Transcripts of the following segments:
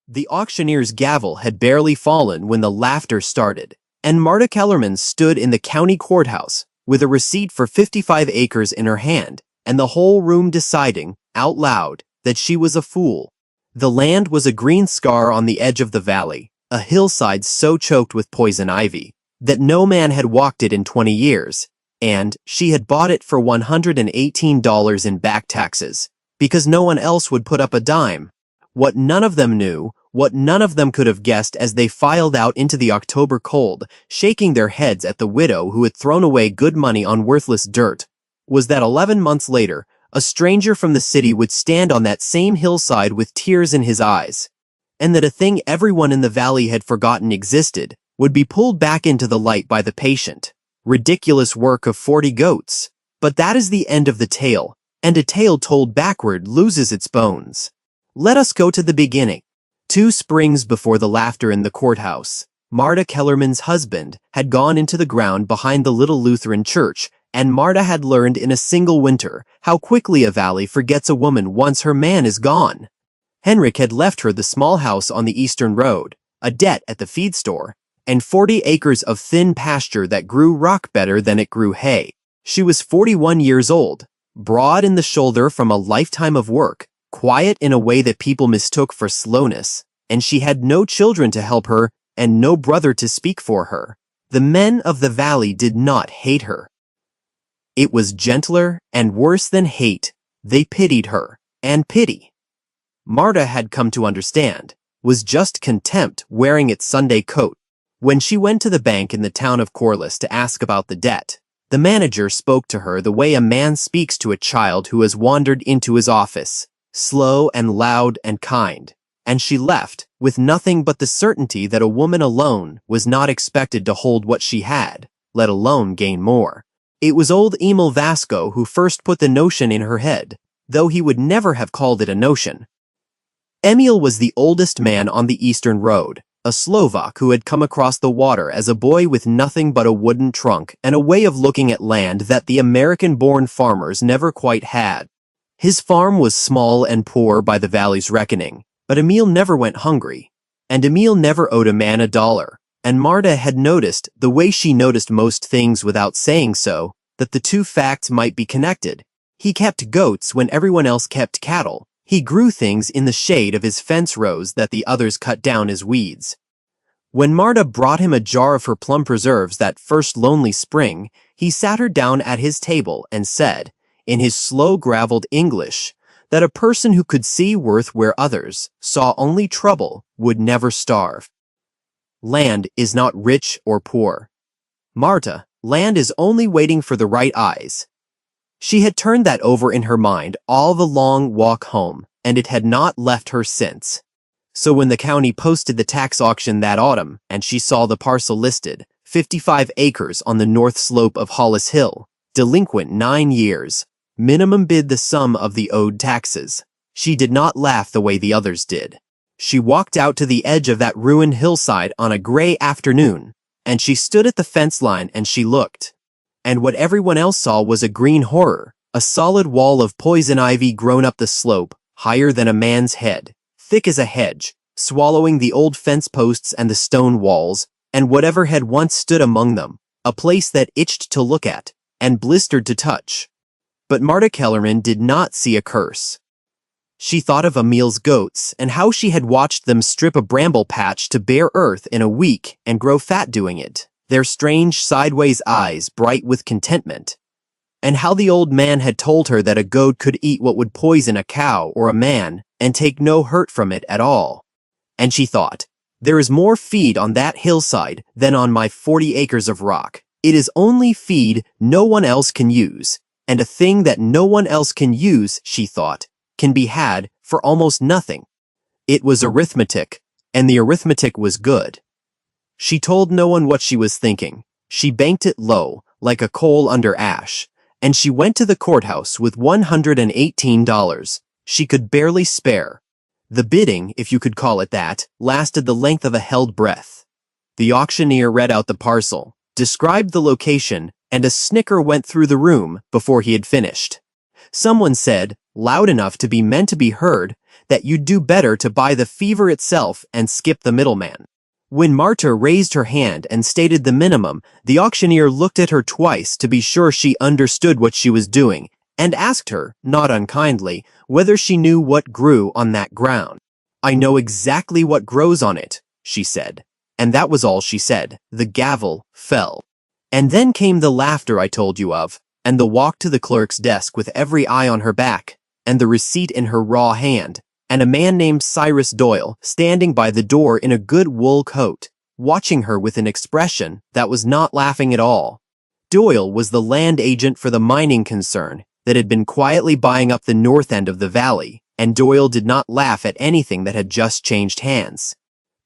The auctioneer's gavel had barely fallen when the laughter started, and Marta Kellerman stood in the county courthouse with a receipt for 55 acres in her hand, and the whole room deciding, out loud, that she was a fool. The land was a green scar on the edge of the valley, a hillside so choked with poison ivy that no man had walked it in 20 years, and she had bought it for $118 in back taxes, because no one else would put up a dime. What none of them knew, what none of them could have guessed as they filed out into the October cold, shaking their heads at the widow who had thrown away good money on worthless dirt, was that 11 months later, a stranger from the city would stand on that same hillside with tears in his eyes, and that a thing everyone in the valley had forgotten existed would be pulled back into the light by the patient. Ridiculous work of 40 goats. But that is the end of the tale, and a tale told backward loses its bones. Let us go to the beginning. 2 springs before the laughter in the courthouse, Marta Kellerman's husband had gone into the ground behind the little Lutheran church, and Marta had learned in a single winter how quickly a valley forgets a woman once her man is gone. Henrik had left her the small house on the eastern road, a debt at the feed store, and 40 acres of thin pasture that grew rock better than it grew hay. She was 41 years old, broad in the shoulder from a lifetime of work, quiet in a way that people mistook for slowness, and she had no children to help her and no brother to speak for her. The men of the valley did not hate her. It was gentler and worse than hate. They pitied her, and pity, Marta had come to understand, was just contempt wearing its Sunday coat. When she went to the bank in the town of Corliss to ask about the debt, the manager spoke to her the way a man speaks to a child who has wandered into his office, slow and loud and kind, and she left with nothing but the certainty that a woman alone was not expected to hold what she had, let alone gain more. It was old Emil Vasco who first put the notion in her head, though he would never have called it a notion. Emil was the oldest man on the eastern road, a Slovak who had come across the water as a boy with nothing but a wooden trunk and a way of looking at land that the American-born farmers never quite had. His farm was small and poor by the valley's reckoning, but Emil never went hungry, and Emil never owed a man $1, and Marta had noticed, the way she noticed most things without saying so, that the two facts might be connected. He kept goats when everyone else kept cattle. He grew things in the shade of his fence rows that the others cut down as weeds. When Marta brought him a jar of her plum preserves that first lonely spring, he sat her down at his table and said, in his slow graveled English, that a person who could see worth where others saw only trouble would never starve. Land is not rich or poor. Marta, land is only waiting for the right eyes. She had turned that over in her mind all the long walk home, and it had not left her since. So when the county posted the tax auction that autumn, and she saw the parcel listed, 55 acres on the north slope of Hollis Hill, delinquent 9 years, minimum bid the sum of the owed taxes, she did not laugh the way the others did. She walked out to the edge of that ruined hillside on a gray afternoon, and she stood at the fence line and she looked. And what everyone else saw was a green horror, a solid wall of poison ivy grown up the slope, higher than a man's head, thick as a hedge, swallowing the old fence posts and the stone walls, and whatever had once stood among them, a place that itched to look at, and blistered to touch. But Marta Kellerman did not see a curse. She thought of Emil's goats and how she had watched them strip a bramble patch to bare earth in a week and grow fat doing it, their strange sideways eyes bright with contentment, and how the old man had told her that a goat could eat what would poison a cow or a man and take no hurt from it at all. And she thought, there is more feed on that hillside than on my 40 acres of rock. It is only feed no one else can use, and a thing that no one else can use, she thought, can be had for almost nothing. It was arithmetic, and the arithmetic was good. She told no one what she was thinking. She banked it low, like a coal under ash, and she went to the courthouse with $118 she could barely spare. The bidding, if you could call it that, lasted the length of a held breath. The auctioneer read out the parcel, described the location, and a snicker went through the room before he had finished. Someone said, loud enough to be meant to be heard, that you'd do better to buy the fever itself and skip the middleman. When Marta raised her hand and stated the minimum, the auctioneer looked at her twice to be sure she understood what she was doing, and asked her, not unkindly, whether she knew what grew on that ground. "I know exactly what grows on it," she said. And that was all she said. The gavel fell. And then came the laughter I told you of, and the walk to the clerk's desk with every eye on her back, and the receipt in her raw hand, and a man named Cyrus Doyle standing by the door in a good wool coat, watching her with an expression that was not laughing at all. Doyle was the land agent for the mining concern that had been quietly buying up the north end of the valley, and Doyle did not laugh at anything that had just changed hands.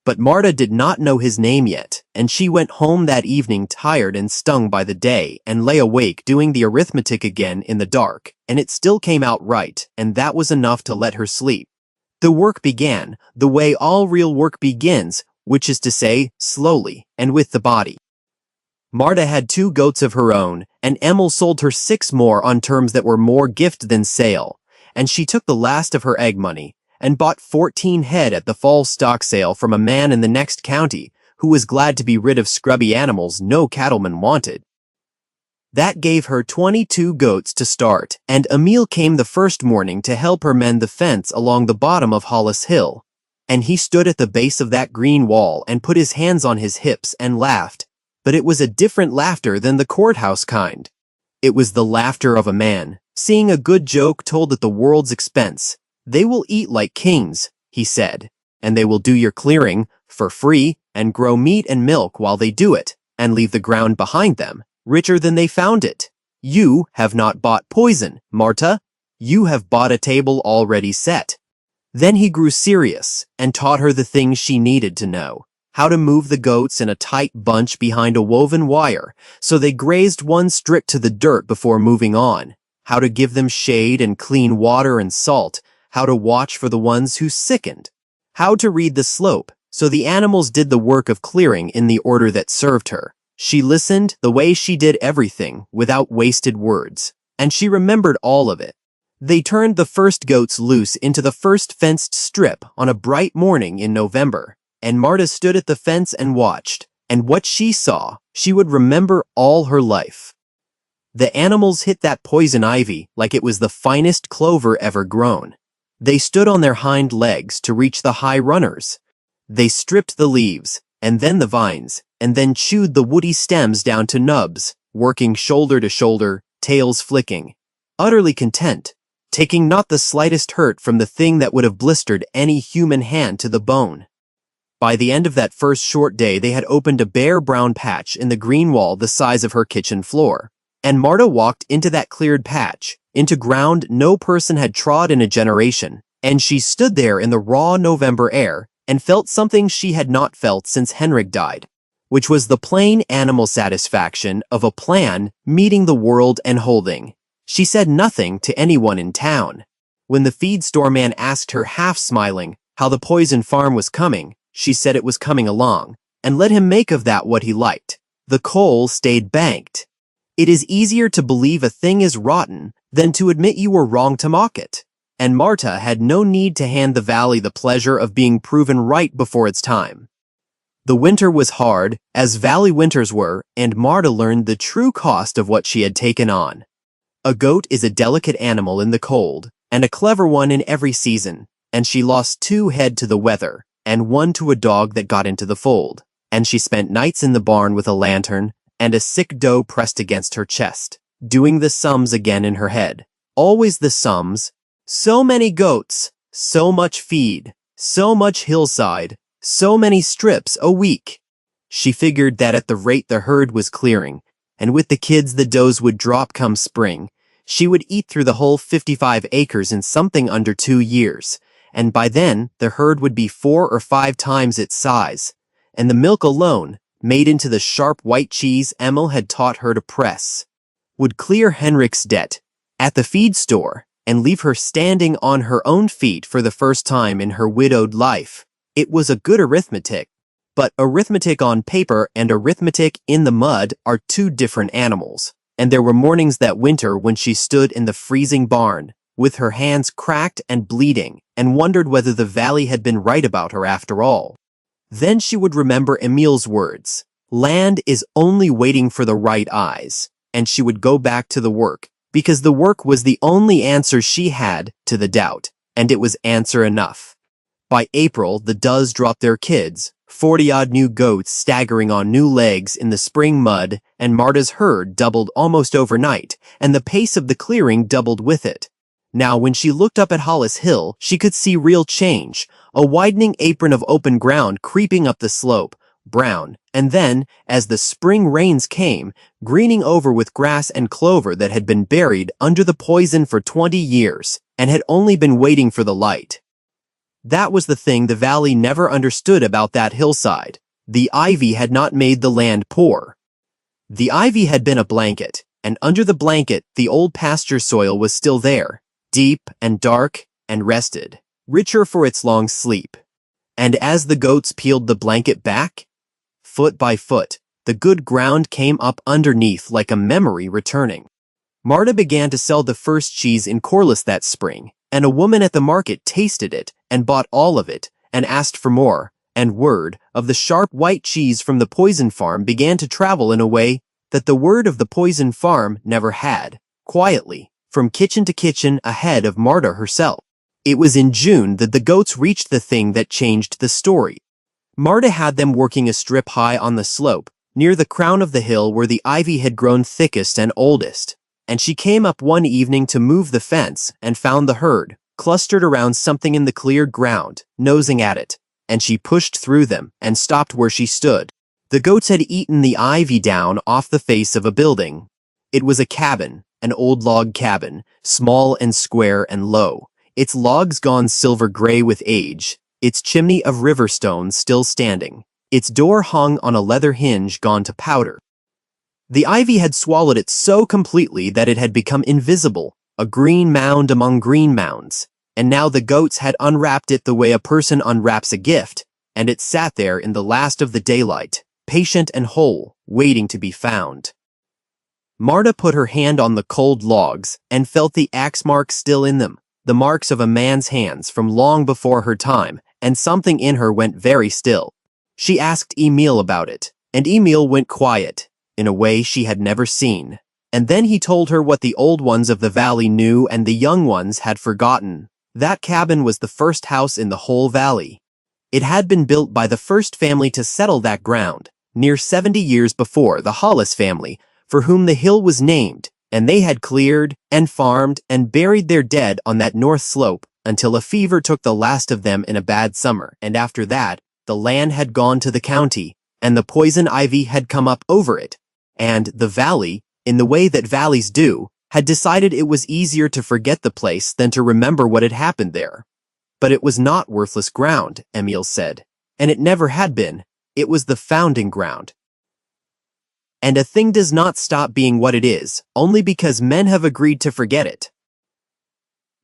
But Marta did not know his name yet, and she went home that evening tired and stung by the day and lay awake doing the arithmetic again in the dark, and it still came out right, and that was enough to let her sleep. The work began, the way all real work begins, which is to say, slowly, and with the body. Marta had 2 goats of her own, and Emil sold her 6 more on terms that were more gift than sale, and she took the last of her egg money, and bought 14 head at the fall stock sale from a man in the next county who was glad to be rid of scrubby animals no cattleman wanted. That gave her 22 goats to start, and Emil came the first morning to help her mend the fence along the bottom of Hollis Hill, and he stood at the base of that green wall and put his hands on his hips and laughed, but it was a different laughter than the courthouse kind. It was the laughter of a man, seeing a good joke told at the world's expense. "They will eat like kings," he said, "and they will do your clearing for free and grow meat and milk while they do it, and leave the ground behind them, richer than they found it. You have not bought poison, Marta. You have bought a table already set." Then he grew serious and taught her the things she needed to know. How to move the goats in a tight bunch behind a woven wire so they grazed one strict to the dirt before moving on. How to give them shade and clean water and salt. How to watch for the ones who sickened. How to read the slope so the animals did the work of clearing in the order that served her. She listened the way she did everything without wasted words, and she remembered all of it. They turned the first goats loose into the first fenced strip on a bright morning in November, and Marta stood at the fence and watched, and what she saw, she would remember all her life. The animals hit that poison ivy like it was the finest clover ever grown. They stood on their hind legs to reach the high runners. They stripped the leaves, and then the vines, and then chewed the woody stems down to nubs, working shoulder to shoulder, tails flicking, utterly content, taking not the slightest hurt from the thing that would have blistered any human hand to the bone. By the end of that first short day, they had opened a bare brown patch in the green wall the size of her kitchen floor, and Marta walked into that cleared patch, into ground no person had trod in a generation, and she stood there in the raw November air and felt something she had not felt since Henrik died, which was the plain animal satisfaction of a plan meeting the world and holding. She said nothing to anyone in town. When the feed store man asked her, half smiling, how the poison farm was coming, she said it was coming along, and let him make of that what he liked. The coal stayed banked. It is easier to believe a thing is rotten than to admit you were wrong to mock it, and Marta had no need to hand the valley the pleasure of being proven right before its time. The winter was hard, as valley winters were, and Marta learned the true cost of what she had taken on. A goat is a delicate animal in the cold, and a clever one in every season, and she lost 2 head to the weather, and 1 to a dog that got into the fold, and she spent nights in the barn with a lantern, and a sick doe pressed against her chest, doing the sums again in her head. Always the sums. So many goats, so much feed, so much hillside, so many strips a week. She figured that at the rate the herd was clearing, and with the kids the does would drop come spring, she would eat through the whole 55 acres in something under 2 years, and by then the herd would be 4 or 5 times its size, and the milk alone, made into the sharp white cheese Emil had taught her to press, would clear Henrik's debt at the feed store and leave her standing on her own feet for the first time in her widowed life. It was a good arithmetic, but arithmetic on paper and arithmetic in the mud are 2 different animals, and there were mornings that winter when she stood in the freezing barn, with her hands cracked and bleeding, and wondered whether the valley had been right about her after all. Then she would remember Emil's words, "Land is only waiting for the right eyes," and she would go back to the work, because the work was the only answer she had to the doubt, and it was answer enough. By April, the does dropped their kids, 40-odd new goats staggering on new legs in the spring mud, and Marta's herd doubled almost overnight, and the pace of the clearing doubled with it. Now, when she looked up at Hollis Hill, she could see real change, a widening apron of open ground creeping up the slope, brown, and then, as the spring rains came, greening over with grass and clover that had been buried under the poison for 20 years, and had only been waiting for the light. That was the thing the valley never understood about that hillside. The ivy had not made the land poor. The ivy had been a blanket, and under the blanket the old pasture soil was still there, deep and dark and rested, richer for its long sleep. And as the goats peeled the blanket back, foot by foot, the good ground came up underneath like a memory returning. Marta began to sell the first cheese in Corliss that spring, and a woman at the market tasted it and bought all of it and asked for more, and word of the sharp white cheese from the Poison Farm began to travel in a way that the word of the Poison Farm never had, quietly, from kitchen to kitchen ahead of Marta herself. It was in June that the goats reached the thing that changed the story. Marta had them working a strip high on the slope, near the crown of the hill where the ivy had grown thickest and oldest, and she came up one evening to move the fence and found the herd, clustered around something in the cleared ground, nosing at it, and she pushed through them and stopped where she stood. The goats had eaten the ivy down off the face of a building. It was a cabin, an old log cabin, small and square and low, its logs gone silver gray with age, its chimney of river stones still standing, its door hung on a leather hinge gone to powder. The ivy had swallowed it so completely that it had become invisible, a green mound among green mounds, and now the goats had unwrapped it the way a person unwraps a gift, and it sat there in the last of the daylight, patient and whole, waiting to be found. Marta put her hand on the cold logs and felt the axe marks still in them, the marks of a man's hands from long before her time, and something in her went very still. She asked Emil about it, and Emil went quiet, in a way she had never seen, and then he told her what the old ones of the valley knew and the young ones had forgotten. That cabin was the first house in the whole valley. It had been built by the first family to settle that ground, near 70 years before the Hollis family, for whom the hill was named, and they had cleared and farmed and buried their dead on that north slope until a fever took the last of them in a bad summer, and after that, the land had gone to the county, and the poison ivy had come up over it, and the valley, in the way that valleys do, had decided it was easier to forget the place than to remember what had happened there. But it was not worthless ground, Emil said, and it never had been. It was the founding ground. And a thing does not stop being what it is, only because men have agreed to forget it.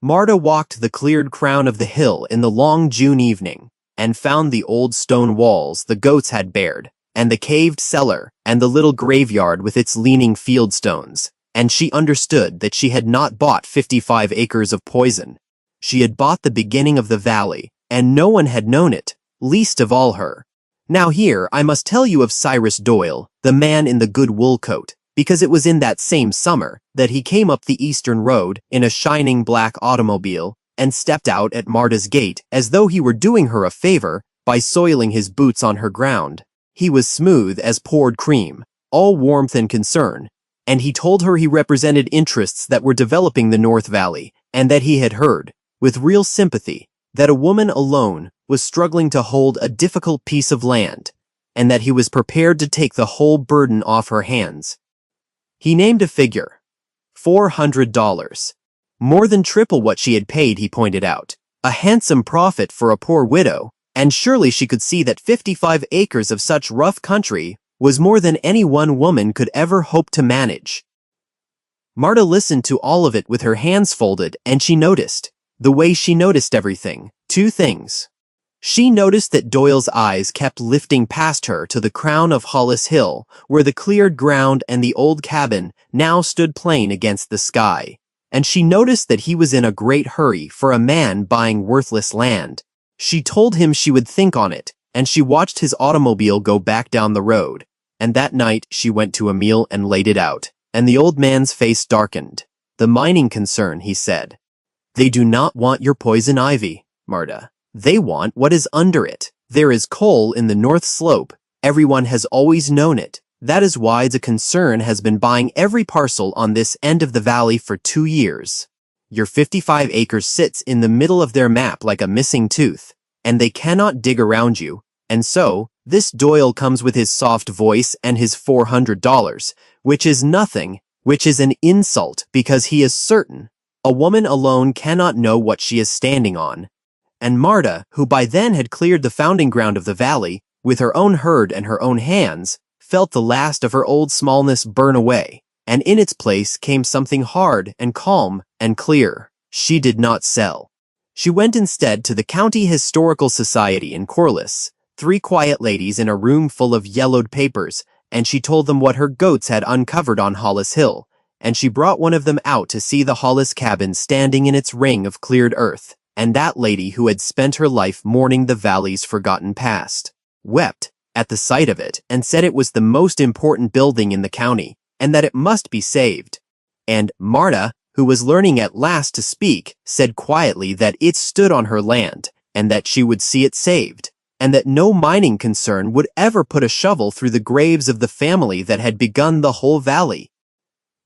Marta walked the cleared crown of the hill in the long June evening, and found the old stone walls the goats had bared, and the caved cellar, and the little graveyard with its leaning field stones, and she understood that she had not bought 55 acres of poison. She had bought the beginning of the valley, and no one had known it, least of all her. Now here I must tell you of Cyrus Doyle, the man in the good wool coat, because it was in that same summer that he came up the eastern road in a shining black automobile and stepped out at Marta's gate as though he were doing her a favor by soiling his boots on her ground. He was smooth as poured cream, all warmth and concern, and he told her he represented interests that were developing the North Valley, and that he had heard, with real sympathy, that a woman alone was struggling to hold a difficult piece of land, and that he was prepared to take the whole burden off her hands. He named a figure, $400. More than triple what she had paid, he pointed out. A handsome profit for a poor widow, and surely she could see that 55 acres of such rough country was more than any one woman could ever hope to manage. Marta listened to all of it with her hands folded, and she noticed, the way she noticed everything, two things. She noticed that Doyle's eyes kept lifting past her to the crown of Hollis Hill, where the cleared ground and the old cabin now stood plain against the sky, and she noticed that he was in a great hurry for a man buying worthless land. She told him she would think on it, and she watched his automobile go back down the road. And that night she went to a meal and laid it out, and the old man's face darkened. "The mining concern," he said. "They do not want your poison ivy, Marta. They want what is under it. There is coal in the North Slope. Everyone has always known it. That is why the concern has been buying every parcel on this end of the valley for 2 years. Your 55 acres sits in the middle of their map like a missing tooth, and they cannot dig around you. And so, this Doyle comes with his soft voice and his $400, which is nothing, which is an insult because he is certain a woman alone cannot know what she is standing on. And Marta, who by then had cleared the founding ground of the valley, with her own herd and her own hands, felt the last of her old smallness burn away, and in its place came something hard and calm and clear. She did not sell. She went instead to the County Historical Society in Corliss, 3 quiet ladies in a room full of yellowed papers, and she told them what her goats had uncovered on Hollis Hill, and she brought one of them out to see the Hollis cabin standing in its ring of cleared earth, and that lady who had spent her life mourning the valley's forgotten past, wept at the sight of it and said it was the most important building in the county, and that it must be saved. And Marta, who was learning at last to speak, said quietly that it stood on her land, and that she would see it saved, and that no mining concern would ever put a shovel through the graves of the family that had begun the whole valley.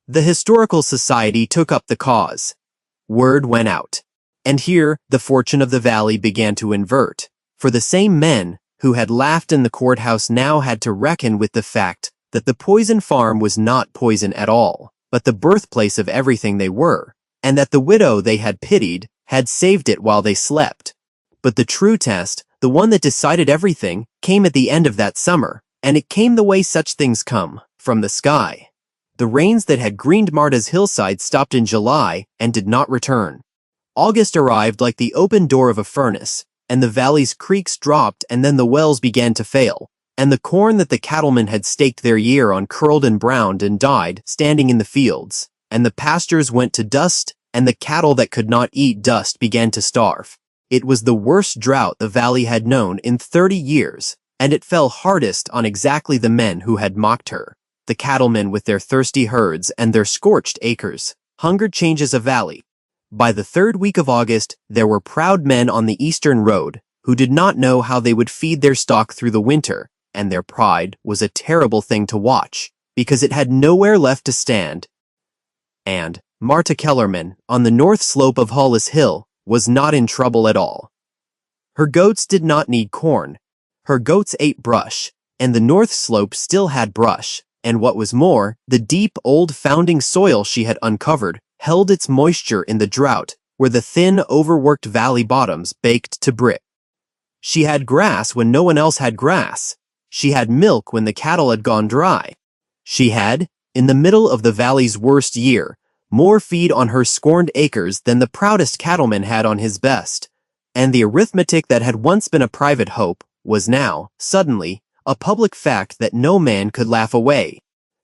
The Historical Society took up the cause. Word went out. And here, the fortune of the valley began to invert, for the same men who had laughed in the courthouse now had to reckon with the fact that the poison farm was not poison at all, but the birthplace of everything they were, and that the widow they had pitied had saved it while they slept. But the true test, the one that decided everything, came at the end of that summer, and it came the way such things come, from the sky. The rains that had greened Marta's hillside stopped in July and did not return. August arrived like the open door of a furnace, and the valley's creeks dropped, and then the wells began to fail, and the corn that the cattlemen had staked their year on curled and browned and died standing in the fields, and the pastures went to dust, and the cattle that could not eat dust began to starve. It was the worst drought the valley had known in 30 years, and it fell hardest on exactly the men who had mocked her, the cattlemen with their thirsty herds and their scorched acres. Hunger changes a valley. By the 3rd week of August, there were proud men on the eastern road who did not know how they would feed their stock through the winter, and their pride was a terrible thing to watch, because it had nowhere left to stand. And Marta Kellerman, on the north slope of Hollis Hill, was not in trouble at all. Her goats did not need corn. Her goats ate brush, and the north slope still had brush, and what was more, the deep old founding soil she had uncovered held its moisture in the drought, where the thin, overworked valley bottoms baked to brick. She had grass when no one else had grass. She had milk when the cattle had gone dry. She had, in the middle of the valley's worst year, more feed on her scorned acres than the proudest cattleman had on his best, and the arithmetic that had once been a private hope was now, suddenly, a public fact that no man could laugh away.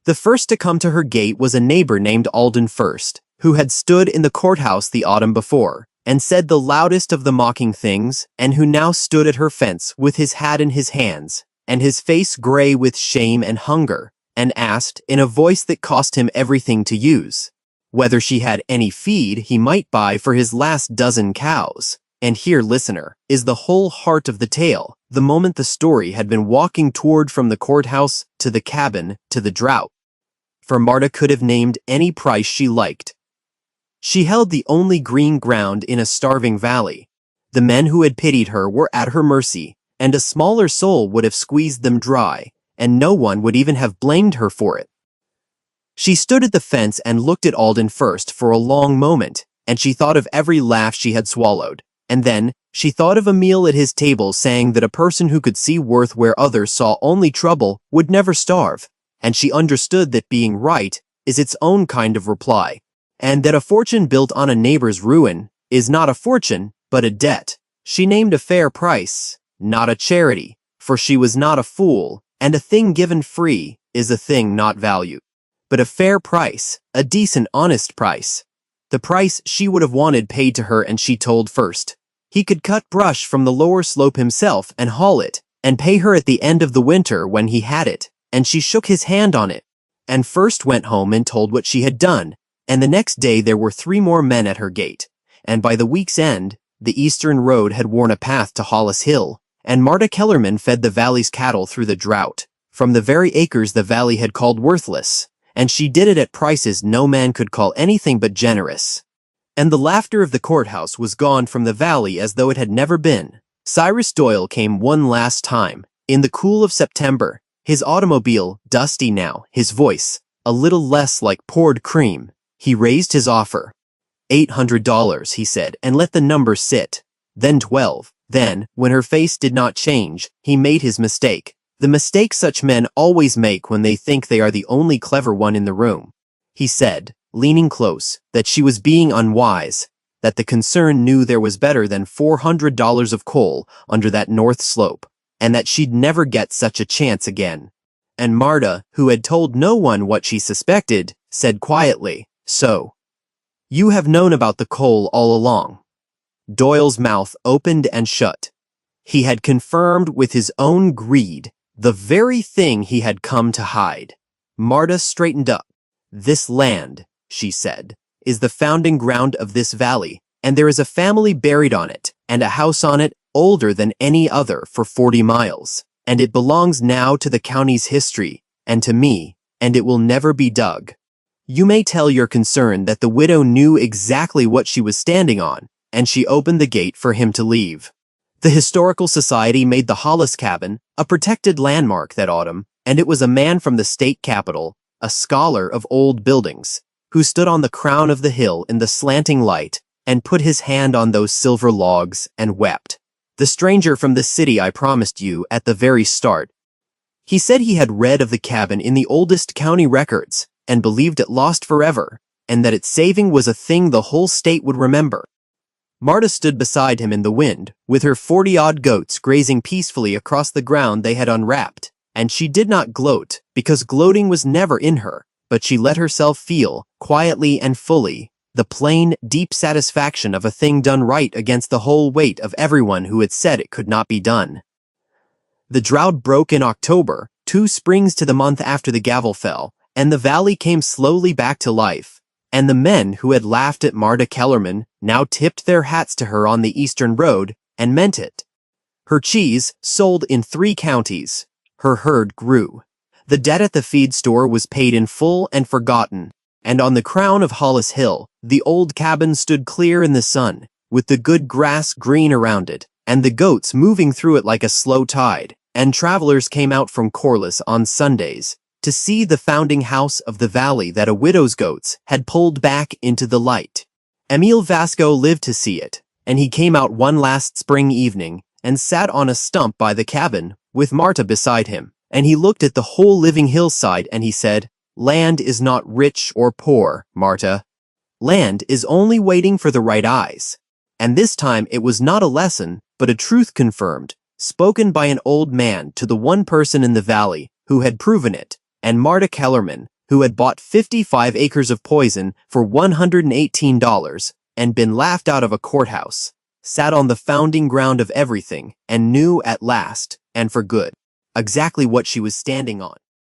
The first to come to her gate was a neighbor named Alden First, who had stood in the courthouse the autumn before, and said the loudest of the mocking things, and who now stood at her fence with his hat in his hands, and his face gray with shame and hunger, and asked, in a voice that cost him everything to use, whether she had any feed he might buy for his last dozen cows. And here, listener, is the whole heart of the tale, the moment the story had been walking toward from the courthouse to the cabin to the drought. For Marta could have named any price she liked. She held the only green ground in a starving valley. The men who had pitied her were at her mercy, and a smaller soul would have squeezed them dry, and no one would even have blamed her for it. She stood at the fence and looked at Alden First for a long moment, and she thought of every laugh she had swallowed, and then she thought of a meal at his table saying that a person who could see worth where others saw only trouble would never starve, and she understood that being right is its own kind of reply, and that a fortune built on a neighbor's ruin is not a fortune, but a debt. She named a fair price, not a charity, for she was not a fool, and a thing given free is a thing not valued. But a fair price, a decent, honest price. The price she would have wanted paid to her, and she told first. He could cut brush from the lower slope himself and haul it, and pay her at the end of the winter when he had it, and she shook his hand on it, and first went home and told what she had done, and the next day there were 3 more men at her gate, and by the week's end, the eastern road had worn a path to Hollis Hill, and Marta Kellerman fed the valley's cattle through the drought, from the very acres the valley had called worthless, and she did it at prices no man could call anything but generous. And the laughter of the courthouse was gone from the valley as though it had never been. Cyrus Doyle came one last time, in the cool of September, his automobile dusty now, his voice a little less like poured cream. He raised his offer. $800, he said, and let the number sit. Then 12. Then, when her face did not change, he made his mistake. The mistake such men always make when they think they are the only clever one in the room. He said, leaning close, that she was being unwise, that the concern knew there was better than $400 of coal under that north slope, and that she'd never get such a chance again. And Marta, who had told no one what she suspected, said quietly, so you have known about the coal all along. Doyle's mouth opened and shut. He had confirmed with his own greed the very thing he had come to hide. Marta straightened up. This land, she said, is the founding ground of this valley, and there is a family buried on it, and a house on it older than any other for 40 miles, and it belongs now to the county's history, and to me, and it will never be dug. You may tell your concern that the widow knew exactly what she was standing on, and she opened the gate for him to leave. The Historical Society made the Hollis cabin a protected landmark that autumn, and it was a man from the state capitol, a scholar of old buildings, who stood on the crown of the hill in the slanting light and put his hand on those silver logs and wept. The stranger from the city I promised you at the very start. He said he had read of the cabin in the oldest county records and believed it lost forever, and that its saving was a thing the whole state would remember. Marta stood beside him in the wind, with her 40-odd goats grazing peacefully across the ground they had unwrapped, and she did not gloat, because gloating was never in her, but she let herself feel, quietly and fully, the plain, deep satisfaction of a thing done right against the whole weight of everyone who had said it could not be done. The drought broke in October, 2 springs to the month after the gavel fell, and the valley came slowly back to life, and the men who had laughed at Marta Kellerman now tipped their hats to her on the eastern road, and meant it. Her cheese sold in 3 counties. Her herd grew. The debt at the feed store was paid in full and forgotten, and on the crown of Hollis Hill, the old cabin stood clear in the sun, with the good grass green around it, and the goats moving through it like a slow tide, and travelers came out from Corliss on Sundays to see the founding house of the valley that a widow's goats had pulled back into the light. Emil Vasco lived to see it, and he came out one last spring evening and sat on a stump by the cabin with Marta beside him, and he looked at the whole living hillside and he said, "Land is not rich or poor, Marta. Land is only waiting for the right eyes." And this time it was not a lesson, but a truth confirmed, spoken by an old man to the one person in the valley who had proven it, and Marta Kellerman, who had bought 55 acres of poison for $118 and been laughed out of a courthouse, sat on the founding ground of everything and knew at last, and for good, exactly what she was standing on.